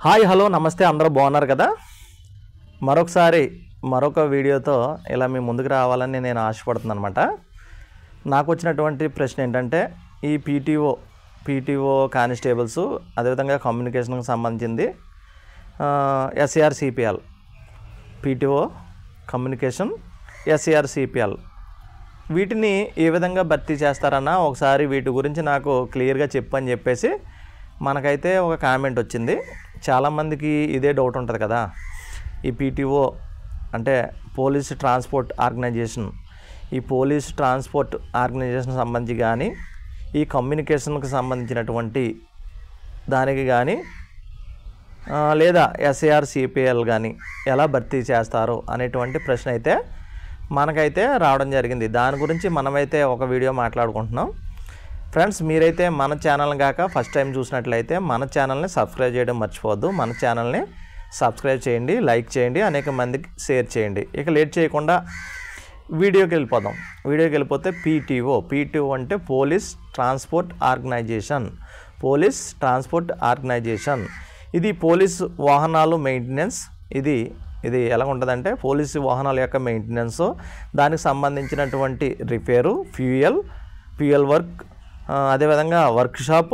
Hi hello నమస్తే అందరూ బాగున్నారు కదా. మరొకసారి మరొక వీడియోతో ఇలా మీ ముందుకు రావాలని నేను ఆశపడుతున్నాను అనమాట. నాకు వచ్చినటువంటి ప్రశ్న ఏంటంటే ఈ పీటీఓ కానిస్టేబుల్స్ అదేవిధంగా కమ్యూనికేషన్కి సంబంధించింది SAR CPL PTO communication SAR CPL వీటిని ఏ విధంగా భర్తీ చేస్తారన్నా ఒకసారి వీటి గురించి నాకు క్లియర్గా చెప్పని చెప్పేసి మనకైతే ఒక కామెంట్ వచ్చింది. చాలామందికి ఇదే డౌట్ ఉంటుంది కదా, ఈ పీటీఓ అంటే పోలీస్ ట్రాన్స్పోర్ట్ ఆర్గనైజేషన్, ఈ పోలీస్ ట్రాన్స్పోర్ట్ ఆర్గనైజేషన్ సంబంధించి కానీ ఈ కమ్యూనికేషన్కి సంబంధించినటువంటి దానికి కానీ లేదా ఎస్ఏఆర్ సిపిఎల్ కానీ ఎలా భర్తీ చేస్తారు అనేటువంటి ప్రశ్న అయితే మనకైతే రావడం జరిగింది. దాని గురించి మనమైతే ఒక వీడియో మాట్లాడుకుంటున్నాం. ఫ్రెండ్స్, మీరైతే మన ఛానల్ని కాక ఫస్ట్ టైం చూసినట్లయితే మన ఛానల్ని సబ్స్క్రైబ్ చేయడం మర్చిపోవద్దు. మన ఛానల్ని సబ్స్క్రైబ్ చేయండి, లైక్ చేయండి, అనేక మందికి షేర్ చేయండి. ఇక లేట్ చేయకుండా వీడియోకి వెళ్ళిపోదాం. వీడియోకి వెళ్ళిపోతే పీటీఓ అంటే పోలీస్ ట్రాన్స్పోర్ట్ ఆర్గనైజేషన్. ఇది పోలీస్ వాహనాలు మెయింటెనెన్స్. ఇది ఎలా ఉంటుందంటే పోలీసు వాహనాల యొక్క మెయింటెనెన్స్, దానికి సంబంధించినటువంటి రిపేరు, ఫ్యూయల్ వర్క్, అదేవిధంగా వర్క్షాప్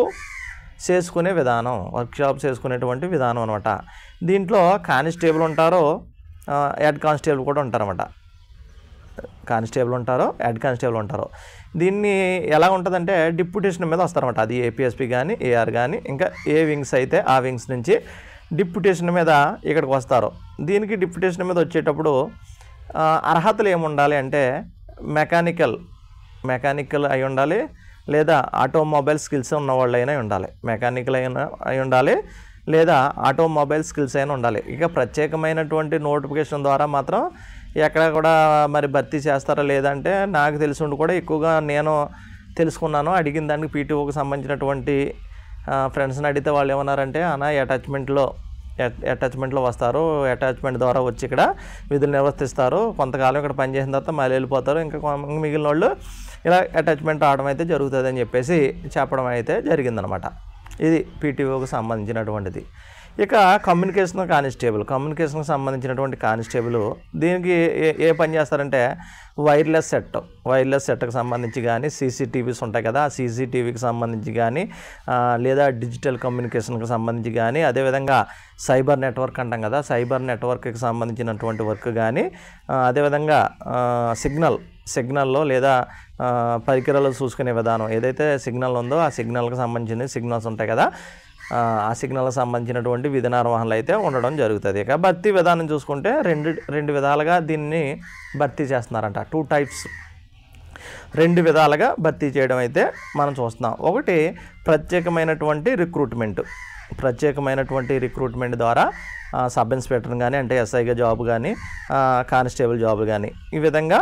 చేసుకునేటువంటి విధానం అనమాట. దీంట్లో కానిస్టేబుల్ ఉంటారో హెడ్ కానిస్టేబుల్ కూడా ఉంటారన్నమాట. హెడ్ కానిస్టేబుల్ ఉంటారో. దీన్ని ఎలా ఉంటుందంటే డిప్యూటేషన్ మీద వస్తారన్నమాట. అది ఏపీఎస్పీ కానీ ఏఆర్ కానీ ఇంకా ఏ వింగ్స్ అయితే ఆ వింగ్స్ నుంచి డిప్యూటేషన్ మీద ఇక్కడికి వస్తారు. దీనికి డిప్యూటేషన్ మీద వచ్చేటప్పుడు అర్హతలు ఏముండాలి అంటే మెకానికల్ అయి ఉండాలి, లేదా ఆటోమొబైల్ స్కిల్స్ ఉన్నవాళ్ళు అయినా ఉండాలి. మెకానికల్ అయి ఉండాలి, లేదా ఆటోమొబైల్ స్కిల్స్ అయినా ఉండాలి. ఇక ప్రత్యేకమైనటువంటి నోటిఫికేషన్ ద్వారా మాత్రం ఎక్కడ కూడా మరి భర్తీ చేస్తారా లేదంటే నాకు తెలిసి ఉండి కూడా ఎక్కువగా నేను తెలుసుకున్నాను. అడిగిన దానికి పీటీఓకి సంబంధించినటువంటి ఫ్రెండ్స్ని అడిగితే వాళ్ళు ఏమన్నారంటే అటాచ్మెంట్లో వస్తారు, అటాచ్మెంట్ ద్వారా వచ్చి ఇక్కడ విధులు నిర్వర్తిస్తారు, కొంతకాలం ఇక్కడ పనిచేసిన తర్వాత మళ్ళీ వెళ్ళిపోతారు, ఇంకా మిగిలిన వాళ్ళు ఇలా అటాచ్మెంట్ రావడం అయితే జరుగుతుందని చెప్పేసి చెప్పడం అయితే జరిగిందనమాట. ఇది పీటీఓకి సంబంధించినటువంటిది. ఇక కమ్యూనికేషన్కి సంబంధించినటువంటి కానిస్టేబుల్ దీనికి ఏ పని చేస్తారంటే వైర్లెస్ సెట్కి సంబంధించి కానీ సీసీటీవీస్ ఉంటాయి కదా, ఆ సీసీటీవీకి సంబంధించి కానీ లేదా డిజిటల్ కమ్యూనికేషన్కి సంబంధించి కానీ అదేవిధంగా సైబర్ నెట్వర్క్ అంటాం కదా, సైబర్ నెట్వర్క్కి సంబంధించినటువంటి వర్క్ కానీ అదేవిధంగా సిగ్నల్లో లేదా పరికరాలు చూసుకునే విధానం ఏదైతే సిగ్నల్ ఉందో ఆ సిగ్నల్కి సంబంధించిన సిగ్నల్స్ ఉంటాయి కదా, ఆ సిగ్నల్కి సంబంధించినటువంటి విధి నిర్వహణలు అయితే ఉండడం జరుగుతుంది. ఇక భర్తీ విధానం చూసుకుంటే రెండు విధాలుగా దీన్ని భర్తీ చేస్తున్నారంట. 2 టైప్స్, 2 విధాలుగా భర్తీ చేయడం అయితే మనం చూస్తున్నాం. ఒకటి ప్రత్యేకమైనటువంటి రిక్రూట్మెంట్ ద్వారా సబ్ ఇన్స్పెక్టర్ కానీ అంటే ఎస్ఐగా జాబ్ కానీ కానిస్టేబుల్ జాబ్ కానీ ఈ విధంగా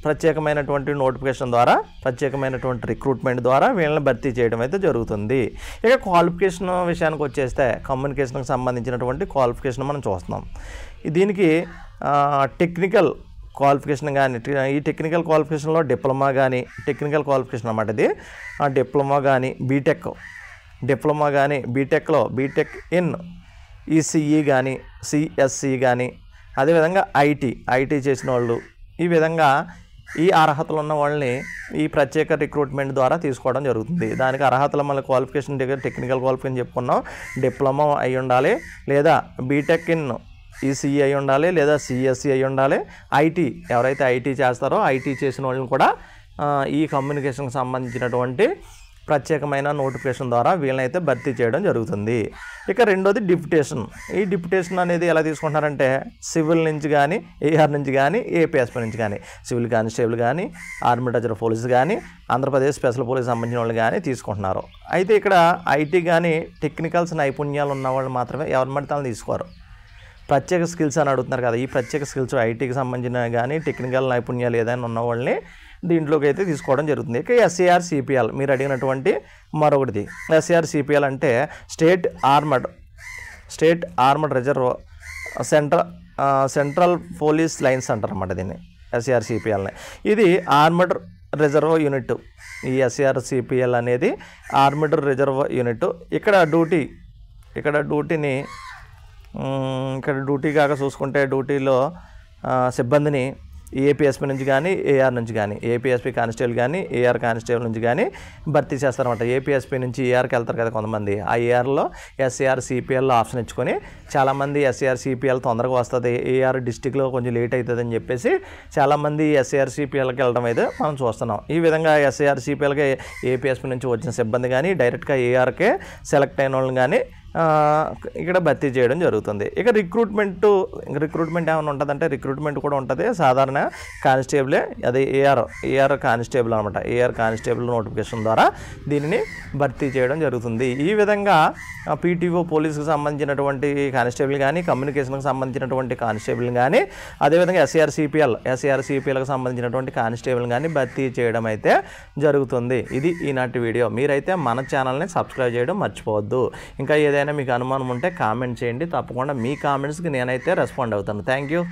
ప్రత్యేకమైనటువంటి నోటిఫికేషన్ ద్వారా ప్రత్యేకమైనటువంటి రిక్రూట్మెంట్ ద్వారా వీళ్ళని భర్తీ చేయడం అయితే జరుగుతుంది. ఇక క్వాలిఫికేషన్ విషయానికి వచ్చేస్తే కమ్యూనికేషన్కి సంబంధించినటువంటి క్వాలిఫికేషన్ మనం చూస్తున్నాం. దీనికి టెక్నికల్ క్వాలిఫికేషన్ కానీ ఈ టెక్నికల్ క్వాలిఫికేషన్లో డిప్లొమా కానీ టెక్నికల్ క్వాలిఫికేషన్ అన్నమాట. ఇది డిప్లొమా కానీ బీటెక్లో బీటెక్ ఇన్ ఈసీఈ కానీ సిఎస్సి కానీ అదేవిధంగా ఐటీ చేసిన వాళ్ళు ఈ విధంగా ఈ అర్హతలు ఉన్న వాళ్ళని ఈ ప్రత్యేక రిక్రూట్మెంట్ ద్వారా తీసుకోవడం జరుగుతుంది. దానికి అర్హతలు మళ్ళీ క్వాలిఫికేషన్ దగ్గర టెక్నికల్ క్వాలిఫికేషన్ చెప్పుకున్నాం. డిప్లొమా అయి ఉండాలి, లేదా బీటెక్ ఇన్ ఈసీఈ అయి ఉండాలి, లేదా సిఎస్సి అయి ఉండాలి. ఎవరైతే ఐటీ చేస్తారో ఐటీ చేసిన వాళ్ళని కూడా ఈ కమ్యూనికేషన్కి సంబంధించినటువంటి ప్రత్యేకమైన నోటిఫికేషన్ ద్వారా వీళ్ళనైతే భర్తీ చేయడం జరుగుతుంది. ఇక రెండోది డిప్యుటేషన్. ఈ డిప్యుటేషన్ అనేది ఎలా తీసుకుంటున్నారంటే సివిల్ నుంచి కానీ ఏఆర్ నుంచి కానీ ఏపీఎస్పీ నుంచి కానీ సివిల్ కానిస్టేబుల్ కానీ ఆర్మీ రిజర్వ్ పోలీస్ కానీ ఆంధ్రప్రదేశ్ స్పెషల్ పోలీస్ సంబంధించిన వాళ్ళు కానీ తీసుకుంటున్నారు. అయితే ఇక్కడ ఐటీ కానీ టెక్నికల్స్ నైపుణ్యాలు ఉన్న వాళ్ళు మాత్రమే ఎవరి మడితాలను తీసుకోరు. ప్రత్యేక స్కిల్స్ అని అడుగుతున్నారు కదా, ఈ ప్రత్యేక స్కిల్స్ ఐటీకి సంబంధించిన కానీ టెక్నికల్ నైపుణ్యాలు ఏదైనా ఉన్న వాళ్ళని దీంట్లోకి అయితే తీసుకోవడం జరుగుతుంది. ఇక ఎస్ఏఆర్ సిపిఎల్ మీరు అడిగినటువంటి మరొకటిది. ఎస్ఏఆర్ సిపిఎల్ అంటే state armed reserve central police lines అంటారు అన్నమాట దీన్ని ఎస్ఏఆర్ సిపిఎల్ని. ఇది ఆర్మడ్ రిజర్వ్ యూనిట్. ఈ ఎస్ఆర్సిపిఎల్ అనేది ఆర్మడ్ రిజర్వ్ యూనిట్. ఇక్కడ డ్యూటీ ఇక్కడ డ్యూటీ కాక చూసుకుంటే డ్యూటీలో సిబ్బందిని ఏపీఎస్పీ నుంచి కానీ ఏఆర్ నుంచి కానీ ఏపీఎస్పీ కానిస్టేబుల్ కానీ ఏఆర్ కానిస్టేబుల్ నుంచి కానీ భర్తీ చేస్తారన్నమాట. ఏపీఎస్పీ నుంచి ఏఆర్కి వెళ్తారు కదా కొంతమంది, ఆ ఏఆర్లో ఎస్ఏఆర్ సిపిఎల్ ఆప్షన్ ఇచ్చుకొని చాలామంది ఎస్ఏఆర్ సిపిఎల్ తొందరగా వస్తుంది, ఏఆర్ డిస్టిక్లో కొంచెం లేట్ అవుతుంది అని చెప్పేసి చాలామంది ఎస్ఏఆర్ సిపిఎల్కి వెళ్ళడం అయితే మనం చూస్తున్నాం. ఈ విధంగా ఎస్ఏఆర్ సిపిఎల్కి ఏపీఎస్పీ నుంచి వచ్చిన సిబ్బంది కానీ డైరెక్ట్గా ఏఆర్కే సెలెక్ట్ అయిన వాళ్ళని కానీ ఇక్కడ భర్తీ చేయడం జరుగుతుంది. ఇక రిక్రూట్మెంట్ ఏమైనా ఉంటుందంటే రిక్రూట్మెంట్ కూడా ఉంటుంది. సాధారణ కానిస్టేబులే, అది ఏఆర్ కానిస్టేబుల్ అనమాట. ఏఆర్ కానిస్టేబుల్ నోటిఫికేషన్ ద్వారా దీనిని భర్తీ చేయడం జరుగుతుంది. ఈ విధంగా పీటీఓ పోలీసుకు సంబంధించినటువంటి కానిస్టేబుల్ కానీ, కమ్యూనికేషన్కి సంబంధించినటువంటి కానిస్టేబుల్ కానీ, అదేవిధంగా ఎస్ఏఆర్ సిపిఎల్కి సంబంధించినటువంటి కానిస్టేబుల్ కానీ భర్తీ చేయడం అయితే జరుగుతుంది. ఇది ఈనాటి వీడియో. మీరైతే మన ఛానల్ని సబ్స్క్రైబ్ చేయడం మర్చిపోవద్దు. ఇంకా ఏదైనా మీకు అనుమానం ఉంటే కామెంట్ చేయండి, తప్పకుండా మీ కామెంట్స్కి నేనైతే రెస్పాండ్ అవుతాను. Thank you.